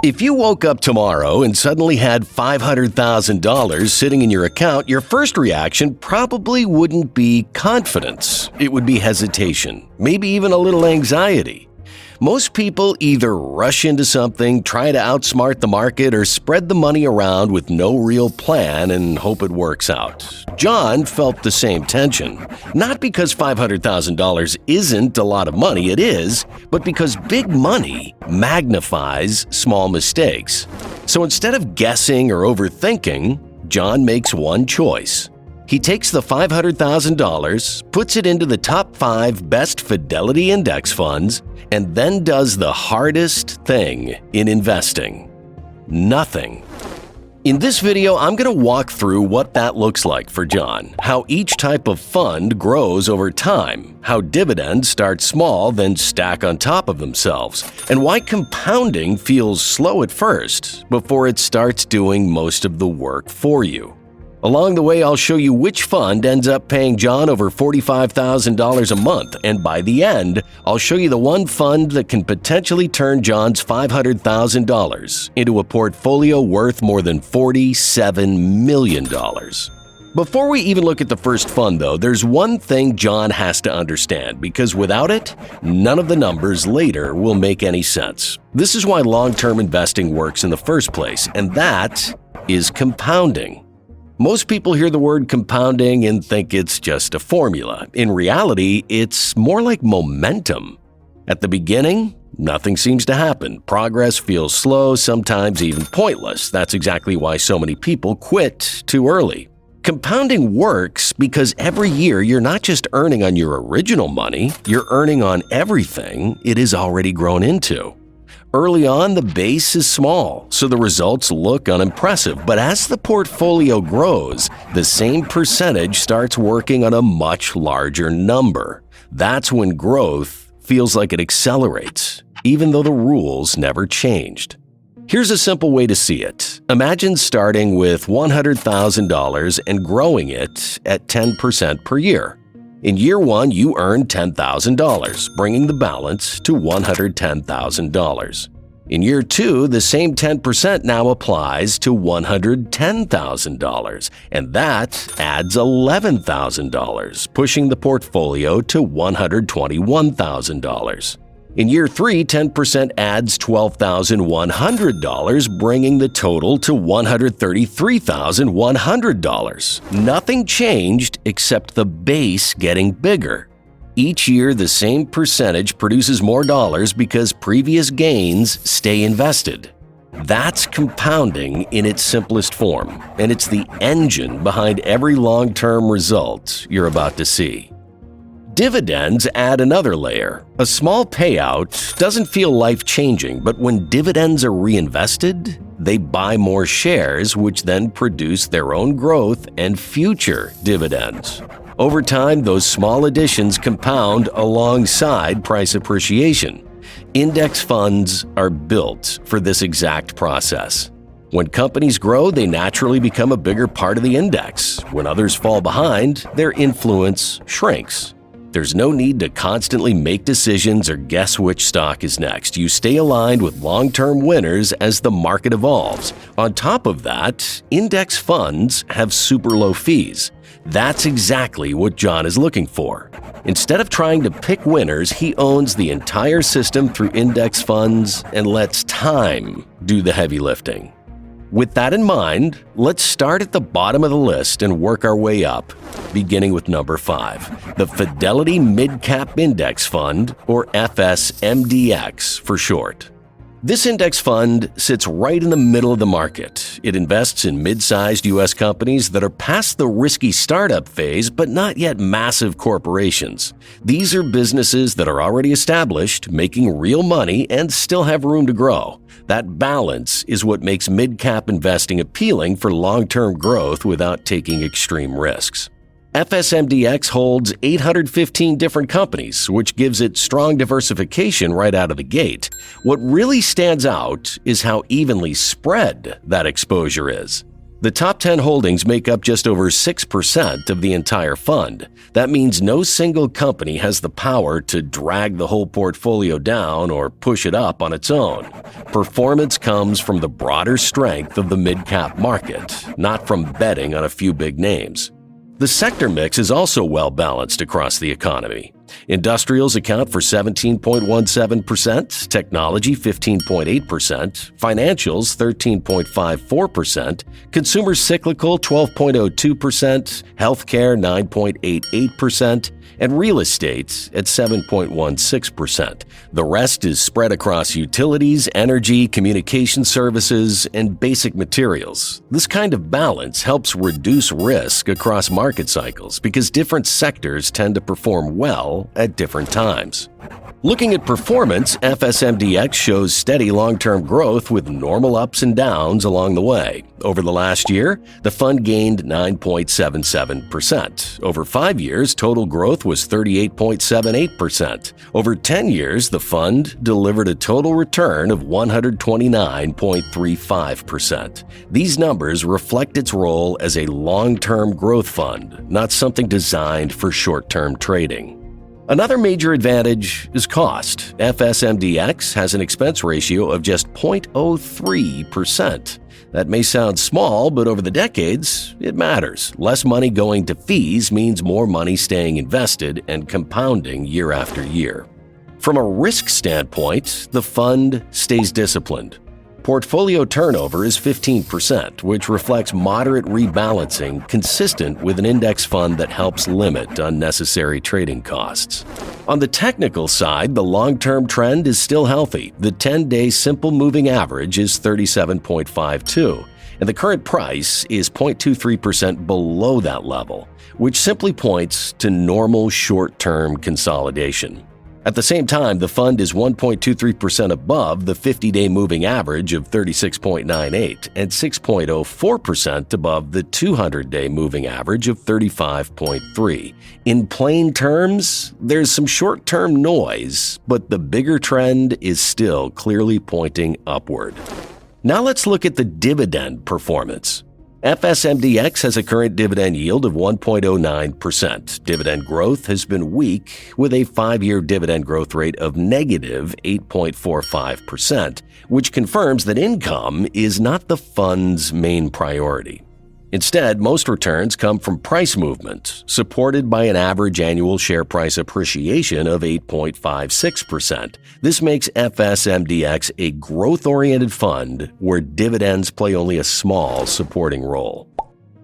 If you woke up tomorrow and suddenly had $500,000 sitting in your account, your first reaction probably wouldn't be confidence. It would be hesitation, maybe even a little anxiety. Most people either rush into something, try to outsmart the market, or spread the money around with no real plan and hope it works out. John felt the same tension. Not because $500,000 isn't a lot of money, it is, but because big money magnifies small mistakes. So instead of guessing or overthinking, John makes one choice. He takes the $500,000, puts it into the top 5 best Fidelity index funds, and then does the hardest thing in investing: nothing. In this video, I'm going to walk through what that looks like for John, how each type of fund grows over time, how dividends start small then stack on top of themselves, and why compounding feels slow at first before it starts doing most of the work for you. Along the way, I'll show you which fund ends up paying John over $45,000 a month, and by the end, I'll show you the one fund that can potentially turn John's $500,000 into a portfolio worth more than $47 million. Before we even look at the first fund, though, there's one thing John has to understand, because without it, none of the numbers later will make any sense. This is why long-term investing works in the first place, and that is compounding. Most people hear the word compounding and think it's just a formula. In reality, it's more like momentum. At the beginning, nothing seems to happen. Progress feels slow, sometimes even pointless. That's exactly why so many people quit too early. Compounding works because every year you're not just earning on your original money, you're earning on everything it has already grown into. Early on, the base is small, so the results look unimpressive. But as the portfolio grows, the same percentage starts working on a much larger number. That's when growth feels like it accelerates, even though the rules never changed. Here's a simple way to see it. Imagine starting with $100,000 and growing it at 10% per year. In year 1, you earn $10,000, bringing the balance to $110,000. In year 2, the same 10% now applies to $110,000, and that adds $11,000, pushing the portfolio to $121,000. In year 3, 10% adds $12,100, bringing the total to $133,100. Nothing changed except the base getting bigger. Each year, the same percentage produces more dollars because previous gains stay invested. That's compounding in its simplest form, and it's the engine behind every long-term result you're about to see. Dividends add another layer. A small payout doesn't feel life-changing, but when dividends are reinvested, they buy more shares, which then produce their own growth and future dividends. Over time, those small additions compound alongside price appreciation. Index funds are built for this exact process. When companies grow, they naturally become a bigger part of the index. When others fall behind, their influence shrinks. There's no need to constantly make decisions or guess which stock is next. You stay aligned with long-term winners as the market evolves. On top of that, index funds have super low fees. That's exactly what John is looking for. Instead of trying to pick winners, he owns the entire system through index funds and lets time do the heavy lifting. With that in mind, let's start at the bottom of the list and work our way up, beginning with number 5, the Fidelity Midcap Index Fund, or FSMDX for short. This index fund sits right in the middle of the market. It invests in mid-sized U.S. companies that are past the risky startup phase but not yet massive corporations. These are businesses that are already established, making real money, and still have room to grow. That balance is what makes mid-cap investing appealing for long-term growth without taking extreme risks. FSMDX holds 815 different companies, which gives it strong diversification right out of the gate. What really stands out is how evenly spread that exposure is. The top 10 holdings make up just over 6% of the entire fund. That means no single company has the power to drag the whole portfolio down or push it up on its own. Performance comes from the broader strength of the mid-cap market, not from betting on a few big names. The sector mix is also well balanced across the economy. Industrials account for 17.17%, technology 15.8%, financials 13.54%, consumer cyclical 12.02%, healthcare 9.88%, and real estate at 7.16%. The rest is spread across utilities, energy, communication services, and basic materials. This kind of balance helps reduce risk across market cycles because different sectors tend to perform well at different times. Looking at performance, FSMDX shows steady long-term growth with normal ups and downs along the way. Over the last year, the fund gained 9.77%. Over 5 years, total growth was 38.78%. Over 10 years, the fund delivered a total return of 129.35%. These numbers reflect its role as a long-term growth fund, not something designed for short-term trading. Another major advantage is cost. FSMDX has an expense ratio of just 0.03%. That may sound small, but over the decades, it matters. Less money going to fees means more money staying invested and compounding year after year. From a risk standpoint, the fund stays disciplined. Portfolio turnover is 15%, which reflects moderate rebalancing consistent with an index fund that helps limit unnecessary trading costs. On the technical side, the long-term trend is still healthy. The 10-day simple moving average is 37.52, and the current price is 0.23% below that level, which simply points to normal short-term consolidation. At the same time, the fund is 1.23% above the 50-day moving average of 36.98 and 6.04% above the 200-day moving average of 35.3. In plain terms, there's some short-term noise, but the bigger trend is still clearly pointing upward. Now let's look at the dividend performance. FSMDX has a current dividend yield of 1.09%. Dividend growth has been weak, with a 5-year dividend growth rate of negative 8.45%, which confirms that income is not the fund's main priority. Instead, most returns come from price movement, supported by an average annual share price appreciation of 8.56%. This makes FSMDX a growth-oriented fund where dividends play only a small supporting role.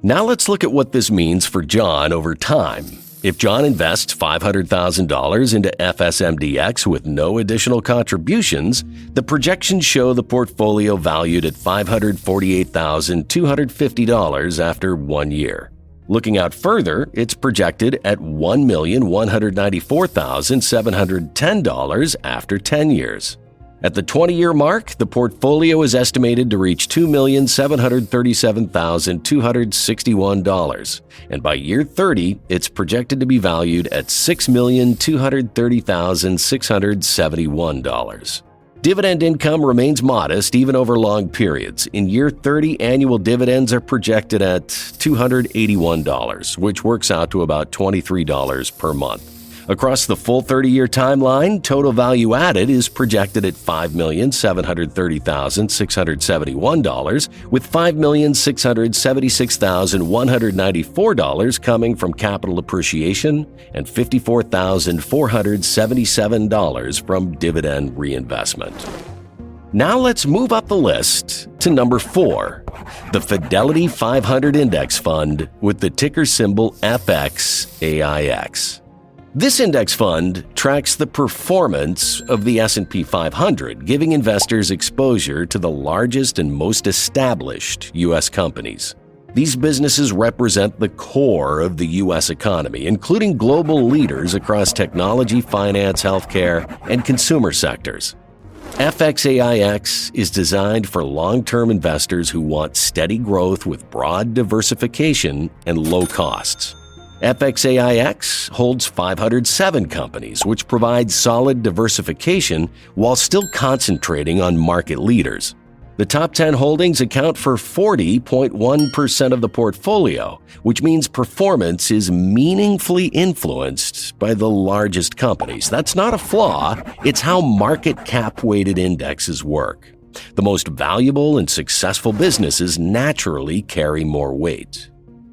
Now let's look at what this means for John over time. If John invests $500,000 into FSMDX with no additional contributions, the projections show the portfolio valued at $548,250 after 1 year. Looking out further, it's projected at $1,194,710 after 10 years. At the 20-year mark, the portfolio is estimated to reach $2,737,261, and by year 30, it's projected to be valued at $6,230,671. Dividend income remains modest even over long periods. In year 30, annual dividends are projected at $281, which works out to about $23 per month. Across the full 30-year timeline, total value added is projected at $5,730,671, with $5,676,194 coming from capital appreciation and $54,477 from dividend reinvestment. Now let's move up the list to number 4, the Fidelity 500 Index Fund with the ticker symbol FXAIX. This index fund tracks the performance of the S&P 500, giving investors exposure to the largest and most established U.S. companies. These businesses represent the core of the U.S. economy, including global leaders across technology, finance, healthcare, and consumer sectors. FXAIX is designed for long-term investors who want steady growth with broad diversification and low costs. FXAIX holds 507 companies, which provide solid diversification while still concentrating on market leaders. The top 10 holdings account for 40.1% of the portfolio, which means performance is meaningfully influenced by the largest companies. That's not a flaw, it's how market cap-weighted indexes work. The most valuable and successful businesses naturally carry more weight.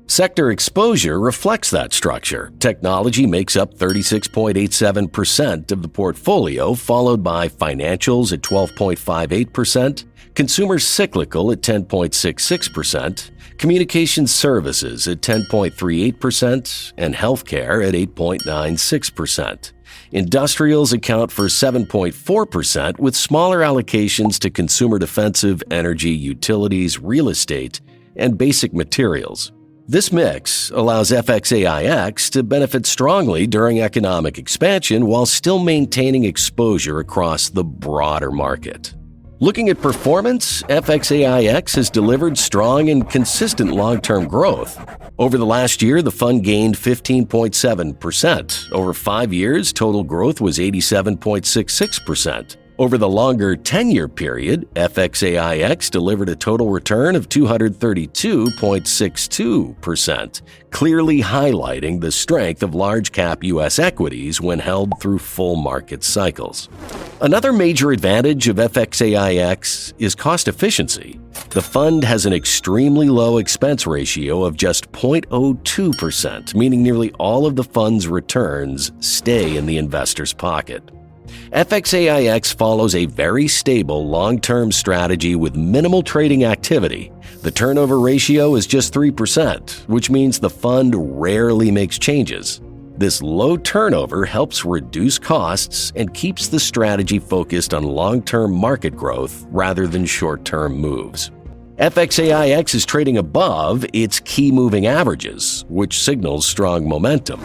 Sector exposure reflects that structure. Technology makes up 36.87% of the portfolio, followed by financials at 12.58%, consumer cyclical at 10.66%, communications services at 10.38%, and healthcare at 8.96%. Industrials account for 7.4%, with smaller allocations to consumer defensive, energy, utilities, real estate, and basic materials. This mix allows FXAIX to benefit strongly during economic expansion while still maintaining exposure across the broader market. Looking at performance, FXAIX has delivered strong and consistent long-term growth. Over the last year, the fund gained 15.7%. Over 5 years, total growth was 87.66%. Over the longer 10-year period, FXAIX delivered a total return of 232.62%, clearly highlighting the strength of large-cap U.S. equities when held through full market cycles. Another major advantage of FXAIX is cost efficiency. The fund has an extremely low expense ratio of just 0.02%, meaning nearly all of the fund's returns stay in the investor's pocket. FXAIX follows a very stable long-term strategy with minimal trading activity. The turnover ratio is just 3%, which means the fund rarely makes changes. This low turnover helps reduce costs and keeps the strategy focused on long-term market growth rather than short-term moves. FXAIX is trading above its key moving averages, which signals strong momentum.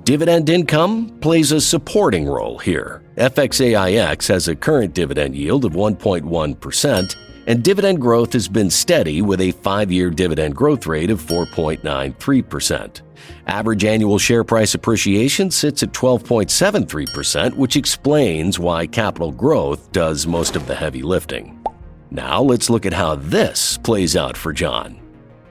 Dividend income plays a supporting role here. FXAIX has a current dividend yield of 1.1%, and dividend growth has been steady with a 5-year dividend growth rate of 4.93%. Average annual share price appreciation sits at 12.73%, which explains why capital growth does most of the heavy lifting. Now let's look at how this plays out for John.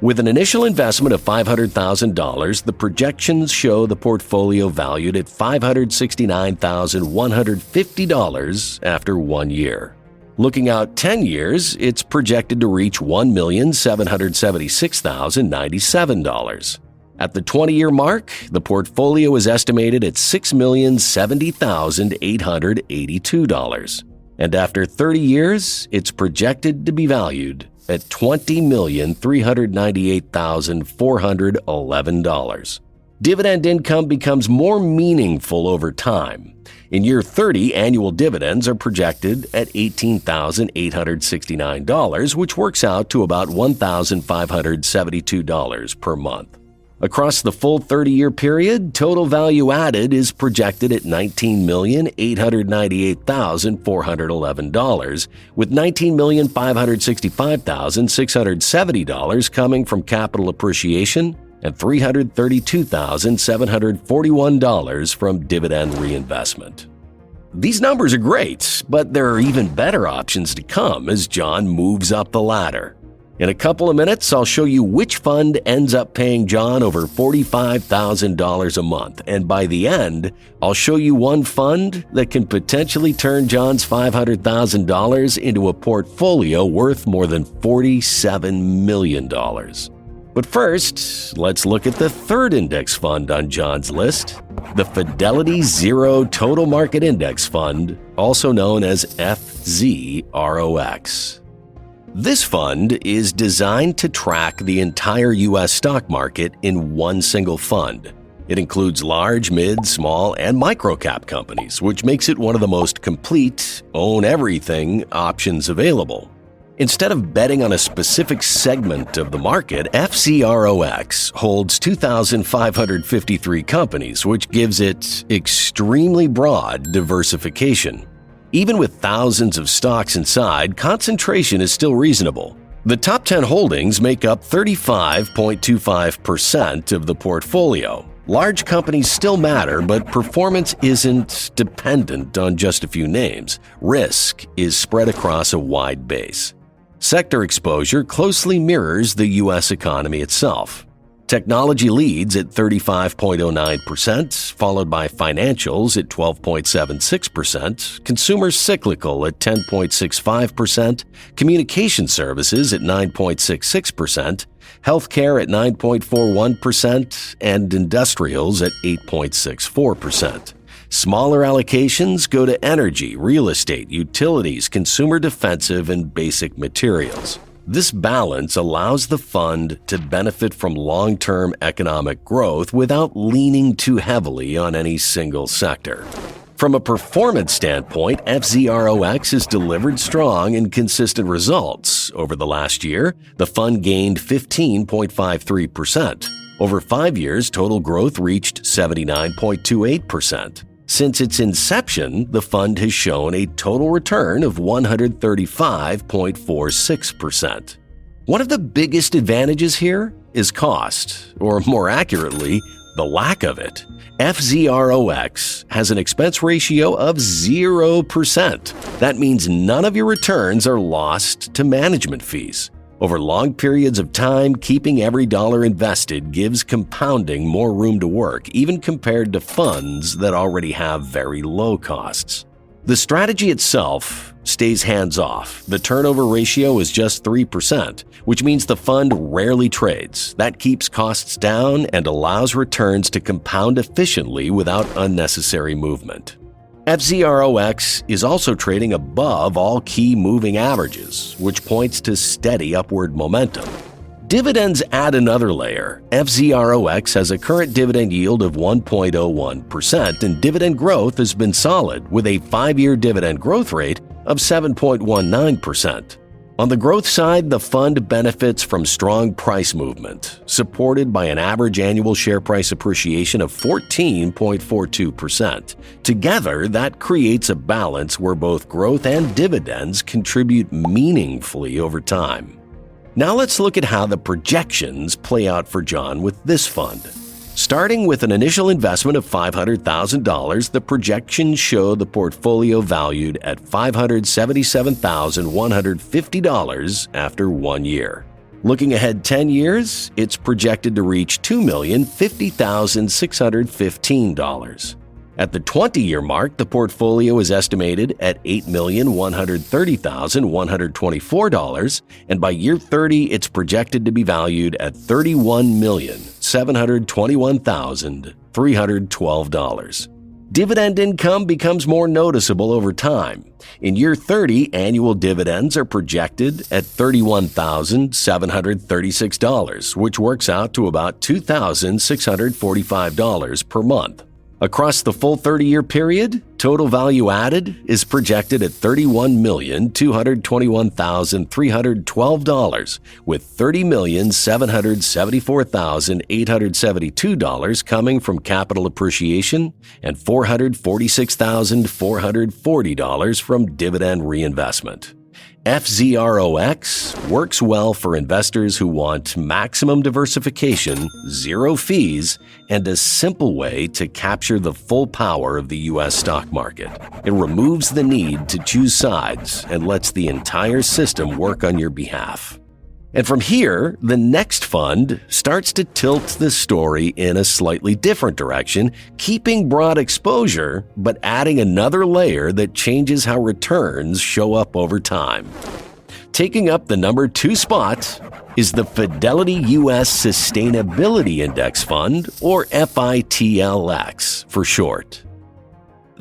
With an initial investment of $500,000, the projections show the portfolio valued at $569,150 after 1 year. Looking out 10 years, it's projected to reach $1,776,097. At the 20-year mark, the portfolio is estimated at $6,070,882. And after 30 years, it's projected to be valued at $20,398,411. Dividend income becomes more meaningful over time. In year 30, annual dividends are projected at $18,869, which works out to about $1,572 per month. Across the full 30-year period, total value added is projected at $19,898,411, with $19,565,670 coming from capital appreciation and $332,741 from dividend reinvestment. These numbers are great, but there are even better options to come as John moves up the ladder. In a couple of minutes, I'll show you which fund ends up paying John over $45,000 a month, and by the end, I'll show you one fund that can potentially turn John's $500,000 into a portfolio worth more than $47 million. But first, let's look at the third index fund on John's list, the Fidelity Zero Total Market Index Fund, also known as FZROX. This fund is designed to track the entire U.S. stock market in one single fund. It includes large, mid, small, and micro-cap companies, which makes it one of the most complete, own-everything options available. Instead of betting on a specific segment of the market, FZROX holds 2,553 companies, which gives it extremely broad diversification. Even with thousands of stocks inside, concentration is still reasonable. The top 10 holdings make up 35.25% of the portfolio. Large companies still matter, but performance isn't dependent on just a few names. Risk is spread across a wide base. Sector exposure closely mirrors the U.S. economy itself. Technology leads at 35.09%, followed by financials at 12.76%, consumer cyclical at 10.65%, communication services at 9.66%, healthcare at 9.41%, and industrials at 8.64%. Smaller allocations go to energy, real estate, utilities, consumer defensive, and basic materials. This balance allows the fund to benefit from long-term economic growth without leaning too heavily on any single sector. From a performance standpoint, FZROX has delivered strong and consistent results. Over the last year, the fund gained 15.53%. Over 5 years, total growth reached 79.28%. Since its inception, the fund has shown a total return of 135.46%. One of the biggest advantages here is cost, or more accurately, the lack of it. FZROX has an expense ratio of 0%. That means none of your returns are lost to management fees. Over long periods of time, keeping every dollar invested gives compounding more room to work, even compared to funds that already have very low costs. The strategy itself stays hands-off. The turnover ratio is just 3%, which means the fund rarely trades. That keeps costs down and allows returns to compound efficiently without unnecessary movement. FZROX is also trading above all key moving averages, which points to steady upward momentum. Dividends add another layer. FZROX has a current dividend yield of 1.01%, and dividend growth has been solid, with a 5-year dividend growth rate of 7.19%. On the growth side, the fund benefits from strong price movement, supported by an average annual share price appreciation of 14.42%. Together, that creates a balance where both growth and dividends contribute meaningfully over time. Now let's look at how the projections play out for John with this fund. Starting with an initial investment of $500,000, the projections show the portfolio valued at $577,150 after 1 year. Looking ahead 10 years, it's projected to reach $2,050,615. At the 20-year mark, the portfolio is estimated at $8,130,124, and by year 30, it's projected to be valued at $31,721,312. Dividend income becomes more noticeable over time. In year 30, annual dividends are projected at $31,736, which works out to about $2,645 per month. Across the full 30-year period, total value added is projected at $31,221,312, with $30,774,872 coming from capital appreciation and $446,440 from dividend reinvestment. FZROX works well for investors who want maximum diversification, zero fees, and a simple way to capture the full power of the U.S. stock market. It removes the need to choose sides and lets the entire system work on your behalf. And from here, the next fund starts to tilt the story in a slightly different direction, keeping broad exposure, but adding another layer that changes how returns show up over time. Taking up the number 2 spot is the Fidelity US Sustainability Index Fund, or FITLX for short.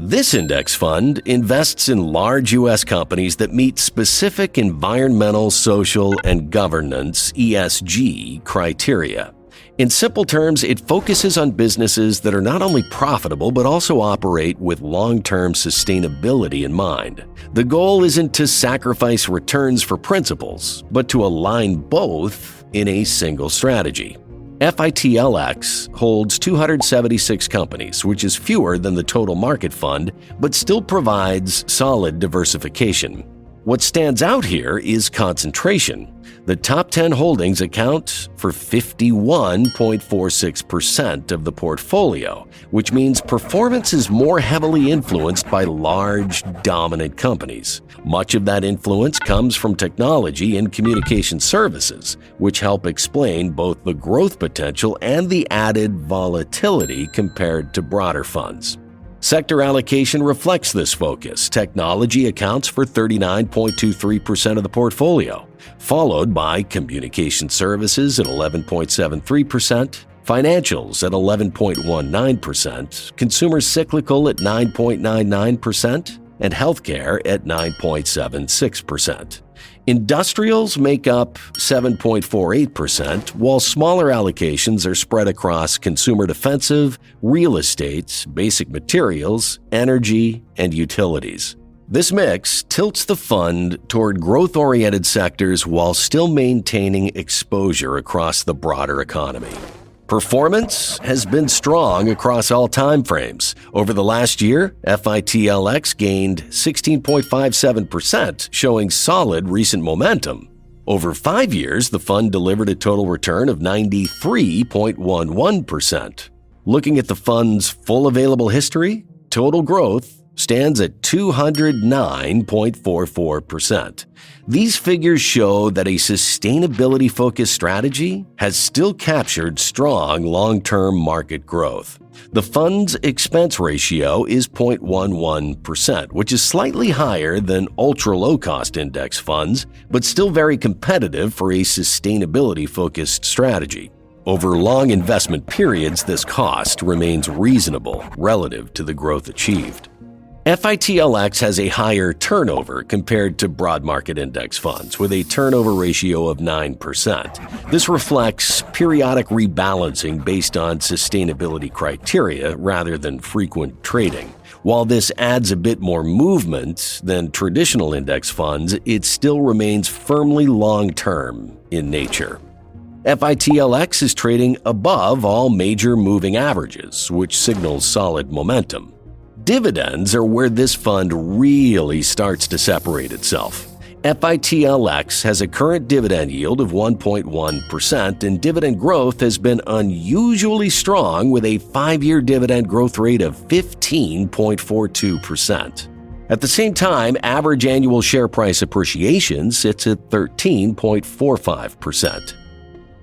This index fund invests in large U.S. companies that meet specific environmental, social, and governance (ESG) criteria. In simple terms, it focuses on businesses that are not only profitable but also operate with long-term sustainability in mind. The goal isn't to sacrifice returns for principles, but to align both in a single strategy. FITLX holds 276 companies, which is fewer than the total market fund, but still provides solid diversification. What stands out here is concentration. The top 10 holdings account for 51.46% of the portfolio, which means performance is more heavily influenced by large, dominant companies. Much of that influence comes from technology and communication services, which help explain both the growth potential and the added volatility compared to broader funds. Sector allocation reflects this focus. Technology accounts for 39.23% of the portfolio, followed by communication services at 11.73%, financials at 11.19%, consumer cyclical at 9.99%, and healthcare at 9.76%. Industrials make up 7.48%, while smaller allocations are spread across consumer defensive, real estate, basic materials, energy, and utilities. This mix tilts the fund toward growth-oriented sectors while still maintaining exposure across the broader economy. Performance has been strong across all time frames. Over the last year, FITLX gained 16.57%, showing solid recent momentum. Over 5 years, the fund delivered a total return of 93.11%. Looking at the fund's full available history, total growth stands at 209.44%. These figures show that a sustainability-focused strategy has still captured strong long-term market growth. The fund's expense ratio is 0.11%, which is slightly higher than ultra-low-cost index funds, but still very competitive for a sustainability-focused strategy. Over long investment periods, this cost remains reasonable relative to the growth achieved. FITLX has a higher turnover compared to broad market index funds, with a turnover ratio of 9%. This reflects periodic rebalancing based on sustainability criteria rather than frequent trading. While this adds a bit more movement than traditional index funds, it still remains firmly long-term in nature. FITLX is trading above all major moving averages, which signals solid momentum. Dividends are where this fund really starts to separate itself. FITLX has a current dividend yield of 1.1%, and dividend growth has been unusually strong with a 5-year dividend growth rate of 15.42%. At the same time, average annual share price appreciation sits at 13.45%.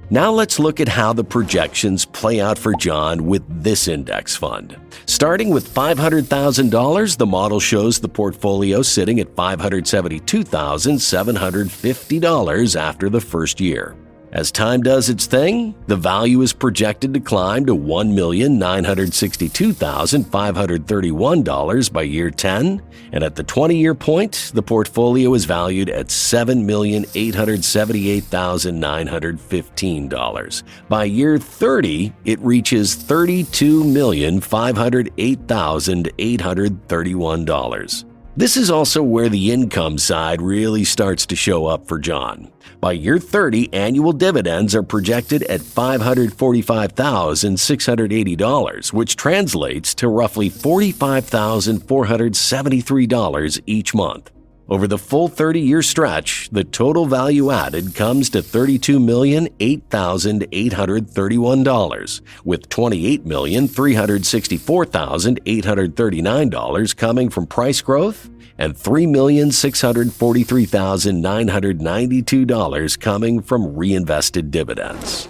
Now let's look at how the projections play out for John with this index fund. Starting with $500,000, the model shows the portfolio sitting at $572,750 after the first year. As time does its thing, the value is projected to climb to $1,962,531 by year 10, and at the 20-year point, the portfolio is valued at $7,878,915. By year 30, it reaches $32,508,831. This is also where the income side really starts to show up for John. By year 30, annual dividends are projected at $545,680, which translates to roughly $45,473 each month. Over the full 30-year stretch, the total value added comes to $32,008,831, with $28,364,839 coming from price growth and $3,643,992 coming from reinvested dividends.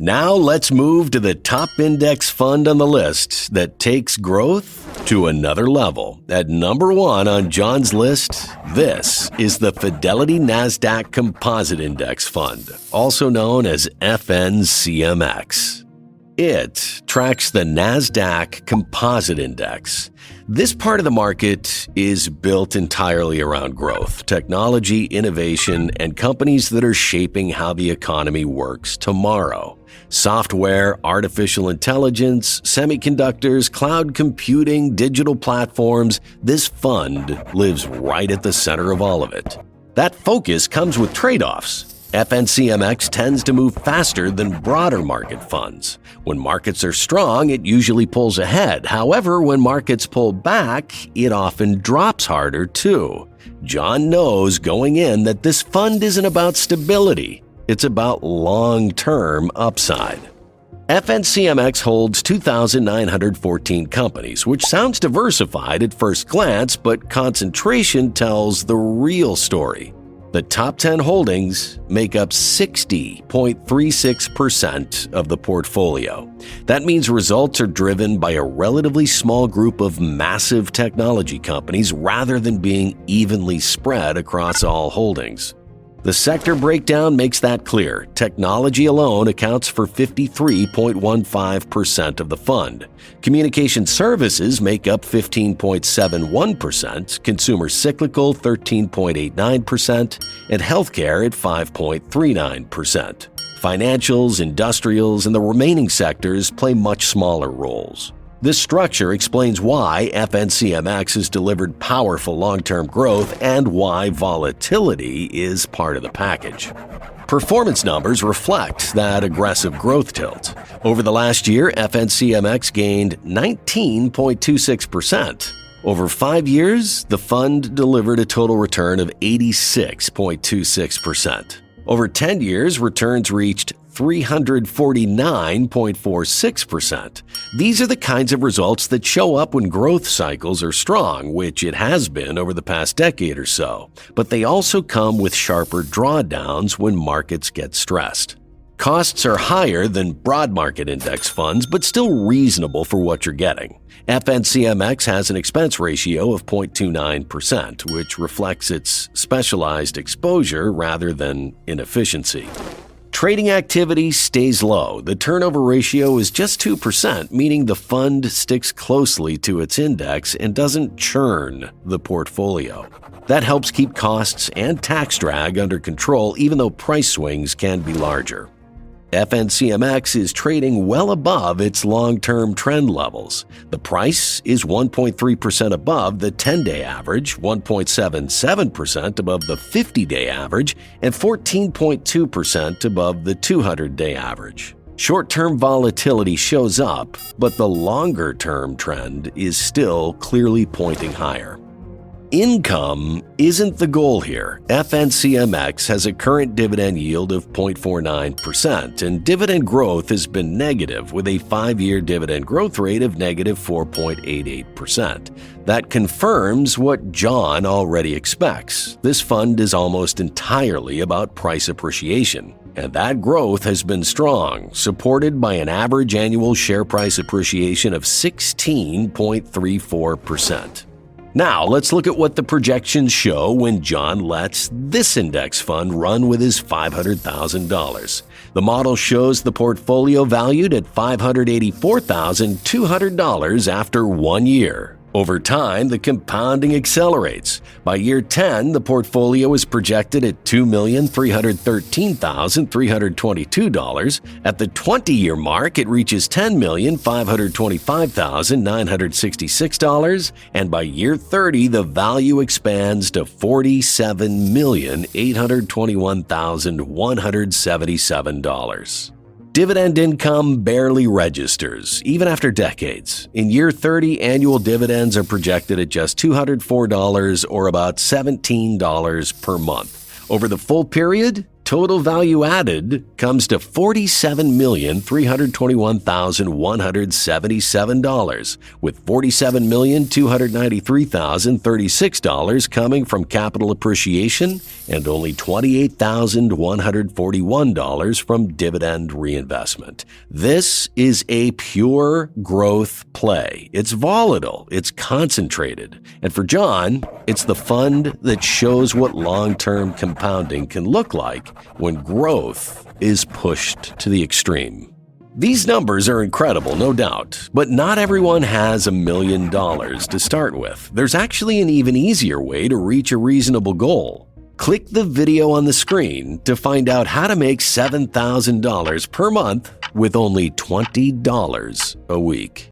Now let's move to the top index fund on the list that takes growth to another level. At number 1 on John's list, this is the Fidelity NASDAQ Composite Index Fund, also known as FNCMX. It tracks the NASDAQ Composite Index. This part of the market is built entirely around growth, technology, innovation, and companies that are shaping how the economy works tomorrow. Software, artificial intelligence, semiconductors, cloud computing, digital platforms, this fund lives right at the center of all of it. That focus comes with trade-offs. FNCMX tends to move faster than broader market funds. When markets are strong, it usually pulls ahead. However, when markets pull back, it often drops harder too. John knows going in that this fund isn't about stability, it's about long-term upside. FNCMX holds 2,914 companies, which sounds diversified at first glance, but concentration tells the real story. The top 10 holdings make up 60.36% of the portfolio. That means results are driven by a relatively small group of massive technology companies rather than being evenly spread across all holdings. The sector breakdown makes that clear. Technology alone accounts for 53.15% of the fund. Communication services make up 15.71%, consumer cyclical 13.89%, and healthcare at 5.39%. Financials, industrials, and the remaining sectors play much smaller roles. This structure explains why FNCMX has delivered powerful long-term growth and why volatility is part of the package. Performance numbers reflect that aggressive growth tilt. Over the last year, FNCMX gained 19.26%. Over 5 years, the fund delivered a total return of 86.26%. Over 10 years, returns reached 349.46%. These are the kinds of results that show up when growth cycles are strong, which it has been over the past decade or so. But they also come with sharper drawdowns when markets get stressed. Costs are higher than broad market index funds, but still reasonable for what you're getting. FNCMX has an expense ratio of 0.29%, which reflects its specialized exposure rather than inefficiency. Trading activity stays low. The turnover ratio is just 2%, meaning the fund sticks closely to its index and doesn't churn the portfolio. That helps keep costs and tax drag under control, even though price swings can be larger. FNCMX is trading well above its long-term trend levels. The price is 1.3% above the 10-day average, 1.77% above the 50-day average, and 14.2% above the 200-day average. Short-term volatility shows up, but the longer-term trend is still clearly pointing higher. Income isn't the goal here. FNCMX has a current dividend yield of 0.49%, and dividend growth has been negative, with a 5-year dividend growth rate of negative 4.88%. That confirms what John already expects. This fund is almost entirely about price appreciation, and that growth has been strong, supported by an average annual share price appreciation of 16.34%. Now, let's look at what the projections show when John lets this index fund run with his $500,000. The model shows the portfolio valued at $584,200 after 1 year. Over time, the compounding accelerates. By year 10, the portfolio is projected at $2,313,322. At the 20-year mark, it reaches $10,525,966, and by year 30, the value expands to $47,821,177. Dividend income barely registers, even after decades. In year 30, annual dividends are projected at just $204 or about $17 per month. Over the full period, total value added comes to $47,321,177, with $47,293,036 coming from capital appreciation and only $28,141 from dividend reinvestment. This is a pure growth play. It's volatile, it's concentrated, and for John, it's the fund that shows what long-term compounding can look like when growth is pushed to the extreme. These numbers are incredible, no doubt, but not everyone has $1 million to start with. There's actually an even easier way to reach a reasonable goal. Click the video on the screen to find out how to make $7,000 per month with only $20 a week.